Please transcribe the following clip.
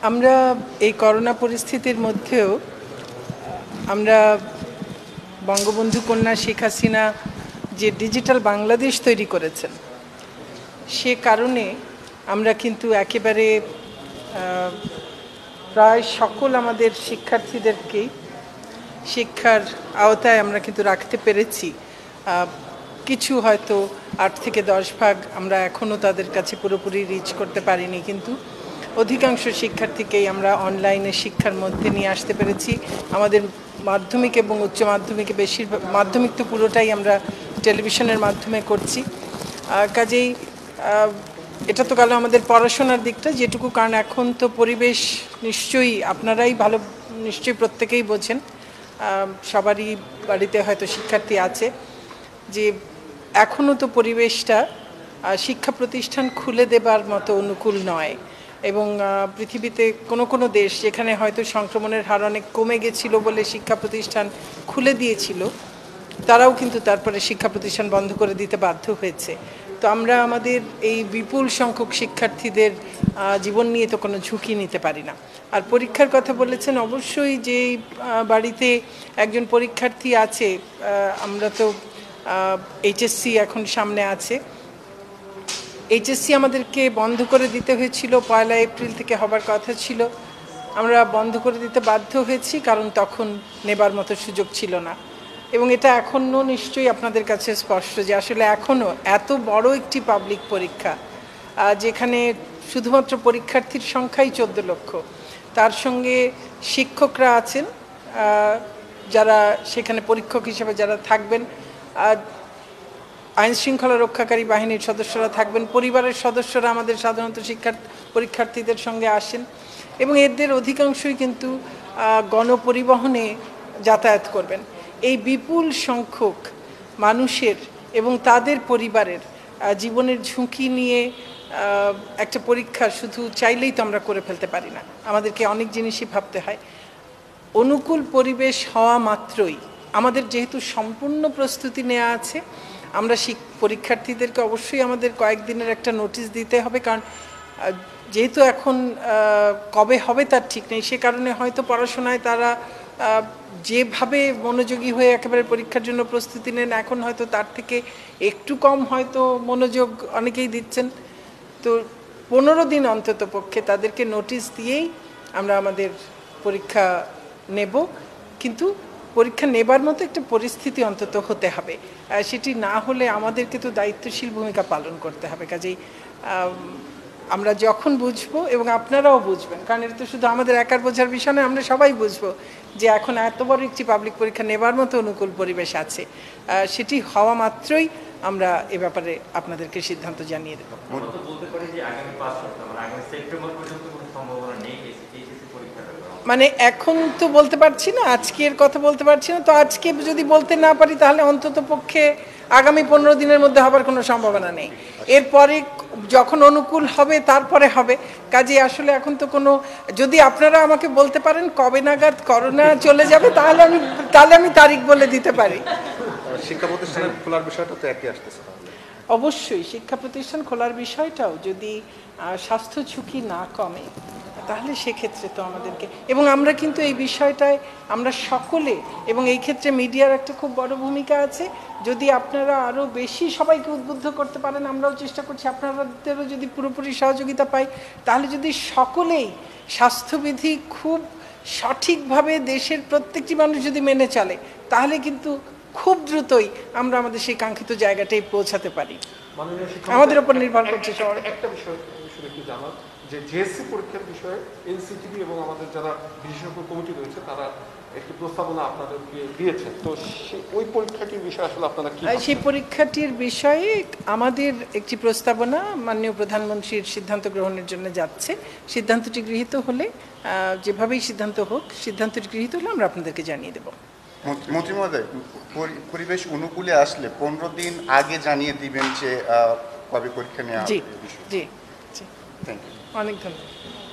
আমরা এই করোনা পরিস্থিতির মধ্যেও আমরা বঙ্গবন্ধু কন্যা শেখ হাসিনা যে ডিজিটাল বাংলাদেশ তৈরি করেছেন, সে কারণে আমরা কিন্তু একেবারে প্রায় সকল আমাদের শিক্ষার্থীদেরকেই শিক্ষার আওতায় আমরা কিন্তু রাখতে পেরেছি। কিছু হয়তো 8 থেকে 10 ভাগ আমরা এখনও তাদের কাছে পুরোপুরি রিচ করতে পারিনি, কিন্তু অধিকাংশ শিক্ষার্থীকেই আমরা অনলাইনে শিক্ষার মধ্যে নিয়ে আসতে পেরেছি। আমাদের মাধ্যমিক এবং উচ্চ মাধ্যমিকে বেশিরভাগ, মাধ্যমিক তো পুরোটাই আমরা টেলিভিশনের মাধ্যমে করছি। কাজেই এটা তো গেল আমাদের পড়াশোনার দিকটা যেটুকু, কারণ এখন তো পরিবেশ নিশ্চয়ই আপনারাই ভালো, নিশ্চয়ই প্রত্যেকেই বোঝেন, সবারই বাড়িতে হয়তো শিক্ষার্থী আছে, যে এখনও তো পরিবেশটা শিক্ষা প্রতিষ্ঠান খুলে দেবার মতো অনুকূল নয়। এবং পৃথিবীতে কোনো দেশ যেখানে হয়তো সংক্রমণের হার অনেক কমে গেছিলো বলে শিক্ষা প্রতিষ্ঠান খুলে দিয়েছিল, তারাও কিন্তু তারপরে শিক্ষা প্রতিষ্ঠান বন্ধ করে দিতে বাধ্য হয়েছে। তো আমরা আমাদের এই বিপুল সংখ্যক শিক্ষার্থীদের জীবন নিয়ে তো কোনো ঝুঁকি নিতে পারি না। আর পরীক্ষার কথা বলেছেন, অবশ্যই যে বাড়িতে একজন পরীক্ষার্থী আছে, আমরা তো এইচএসসি এখন সামনে আছে, এইচএসসি আমাদেরকে বন্ধ করে দিতে হয়েছিল, 1 এপ্রিল থেকে হবার কথা ছিল, আমরা বন্ধ করে দিতে বাধ্য হয়েছি কারণ তখন নেবার মতো সুযোগ ছিল না। এবং এটা এখনও নিশ্চয়ই আপনাদের কাছে স্পষ্ট যে আসলে এখনও এত বড় একটি পাবলিক পরীক্ষা, যেখানে শুধুমাত্র পরীক্ষার্থীর সংখ্যাই 14 লক্ষ, তার সঙ্গে শিক্ষকরা আছেন যারা সেখানে পরীক্ষক হিসেবে যারা থাকবেন, আইন শৃঙ্খলা রক্ষাকারী বাহিনীর সদস্যরা থাকবেন, পরিবারের সদস্যরা আমাদের সাধারণত পরীক্ষার্থীদের সঙ্গে আসেন, এবং এদের অধিকাংশই কিন্তু গণপরিবহনে যাতায়াত করবেন। এই বিপুল সংখ্যক মানুষের এবং তাদের পরিবারের জীবনের ঝুঁকি নিয়ে একটা পরীক্ষা শুধু চাইলেই তো আমরা করে ফেলতে পারি না, আমাদেরকে অনেক জিনিসই ভাবতে হয়। অনুকূল পরিবেশ হওয়া মাত্রই আমাদের যেহেতু সম্পূর্ণ প্রস্তুতি নেওয়া আছে, আমরা পরীক্ষার্থীদেরকে অবশ্যই আমাদের কয়েকদিনের একটা নোটিশ দিতে হবে, কারণ যেহেতু এখন কবে হবে তার ঠিক নেই, সে কারণে হয়তো পড়াশোনায় তারা যেভাবে মনোযোগী হয়ে একেবারে পরীক্ষার জন্য প্রস্তুতি নেন, এখন হয়তো তার থেকে একটু কম হয়তো মনোযোগ অনেকেই দিচ্ছেন। তো 15 দিন অন্তত পক্ষে তাদেরকে নোটিশ দিয়েই আমরা আমাদের পরীক্ষা নেব, কিন্তু পরীক্ষা নেবার মতো একটা পরিস্থিতি অন্তত হতে হবে। সেটি না হলে আমাদেরকে তো দায়িত্বশীল ভূমিকা পালন করতে হবে। কাজেই আমরা যখন বুঝবো এবং আপনারাও বুঝবেন, কারণ এটা তো শুধু আমাদের একার বোঝার বিষয় নয়, আমরা সবাই বুঝবো যে এখন এত বড় একটি পাবলিক পরীক্ষা নেবার মতো অনুকূল পরিবেশ আছে, সেটি হওয়া মাত্রই আমরা এ ব্যাপারে আপনাদেরকে সিদ্ধান্ত জানিয়ে দেব। মানে এখন তো বলতে পারছি না, আজকের কথা বলতে পারছি না, তো আজকে যদি বলতে না পারি তাহলে অন্তত পক্ষে আগামী 15 দিনের মধ্যে হবার কোনো সম্ভাবনা নেই। এরপরে যখন অনুকূল হবে তারপরে হবে। কাজে আসলে এখন তো কোনো, যদি আপনারা আমাকে বলতে পারেন কবে নাগাদ করোনা চলে যাবে, তাহলে আমি তারিখ বলে দিতে পারি। শিক্ষা প্রতিষ্ঠানের খোলার বিষয়টা তো একই আসতেছে। অবশ্যই শিক্ষা প্রতিষ্ঠান খোলার বিষয়টাও যদি স্বাস্থ্য ঝুঁকি না কমে, তাহলে সেক্ষেত্রে তো আমাদেরকে, এবং আমরা কিন্তু এই বিষয়টায় আমরা সকলে, এবং এই ক্ষেত্রে মিডিয়ার একটা খুব বড় ভূমিকা আছে, যদি আপনারা আরও বেশি সবাইকে উদ্বুদ্ধ করতে পারেন, আমরাও চেষ্টা করছি, আপনাদেরও যদি পুরোপুরি সহযোগিতা পাই, তাহলে যদি সকলেই স্বাস্থ্যবিধি খুব সঠিকভাবে দেশের প্রত্যেকটি মানুষ যদি মেনে চলে, তাহলে কিন্তু খুব দ্রুতই আমরা আমাদের সেই কাঙ্ক্ষিত জায়গাটাই পৌঁছাতে পারি। আমাদের উপর নির্ভর করছে। একটা বিষয় একটু জানার, যে জিএসসি পরীক্ষার বিষয়ে এনসিটিভি এবং আমাদের যারা বিশেষজ্ঞ কমিটি রয়েছে তারা একটি প্রস্তাবনা আপনাদেরকে দিয়েছে, তো ওই পরীক্ষাটির বিষয়ে আসলে আপনারা কি? সেই পরীক্ষাটির বিষয়ে আমাদের একটি প্রস্তাবনা মাননীয় প্রধানমন্ত্রীর সিদ্ধান্ত গ্রহণের জন্য যাচ্ছে। সিদ্ধান্তটি গৃহীত হলে, যেভাবেই সিদ্ধান্ত হোক, সিদ্ধান্তটি গৃহীত হলে আমরা আপনাদেরকে জানিয়ে দেব। মন্ত্রী মহোদয়, পরিবেশ অনুকূলে আসলে 15 দিন আগে জানিয়ে দিবেন যে কবে পরীক্ষা নেওয়া হবে। জি জি জি, থ্যাংক ইউ। অনেক ধন্যবাদ।